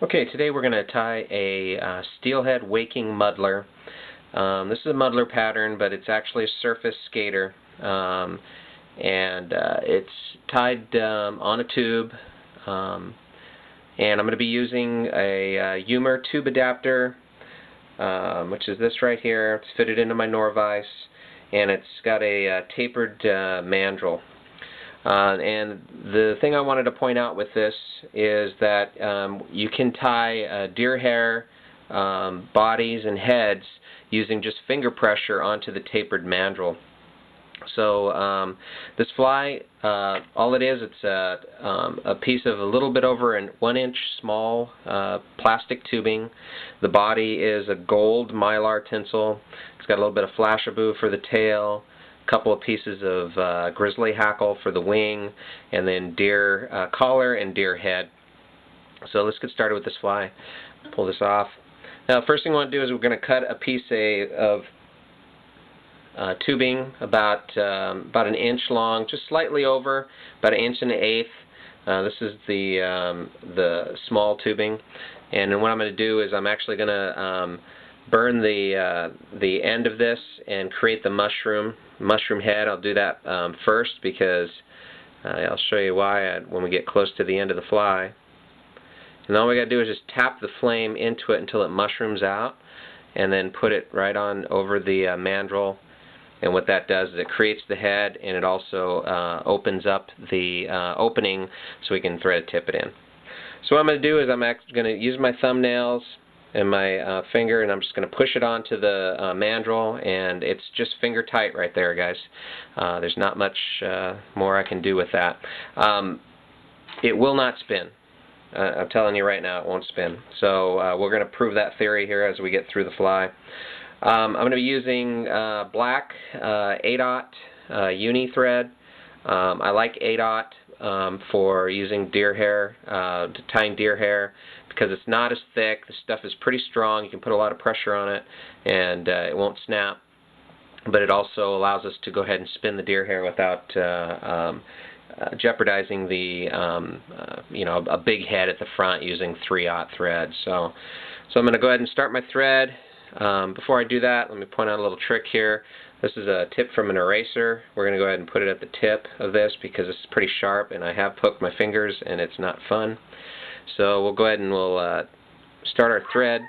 Okay, today we're going to tie a steelhead waking muddler. This is a muddler pattern, but it's actually a surface skater, and it's tied on a tube, and I'm going to be using a Eumer tube adapter, which is this right here. It's fitted into my Norvise, and it's got a tapered mandrel. And the thing I wanted to point out with this is that you can tie deer hair bodies and heads using just finger pressure onto the tapered mandrel. So this fly, all it is, it's a piece of a little bit over an 1-inch small plastic tubing. The body is a gold mylar tinsel. It's got a little bit of flashabou for the tail, couple of pieces of grizzly hackle for the wing, and then deer collar and deer head. So let's get started with this fly. Pull this off. Now, first thing we want to do is we're going to cut a piece of tubing about an inch long, just slightly over, about 1 1/8 inches. This is the small tubing, and then what I'm going to do is I'm actually going to burn the end of this and create the mushroom head. I'll do that first because I'll show you why when we get close to the end of the fly. And all we got to do is just tap the flame into it until it mushrooms out, and then put it right on over the mandrel. And what that does is it creates the head, and it also opens up the opening so we can thread tip it in. So what I'm going to do is I'm actually going to use my thumbnails and my finger, and I'm just going to push it onto the mandrel, and it's just finger tight right there, guys. There's not much more I can do with that. It will not spin. I'm telling you right now, it won't spin. So we're going to prove that theory here as we get through the fly. I'm going to be using black 8/0 uni thread. I like 8/0 for using deer hair, tying deer hair, because it's not as thick. The stuff is pretty strong. You can put a lot of pressure on it, and it won't snap. But it also allows us to go ahead and spin the deer hair without jeopardizing the a big head at the front using 3/0 thread. So I'm going to go ahead and start my thread. Before I do that, let me point out a little trick here. This is a tip from an eraser. We're going to go ahead and put it at the tip of this because it's pretty sharp, and I have poked my fingers and it's not fun. So we'll go ahead and we'll start our thread.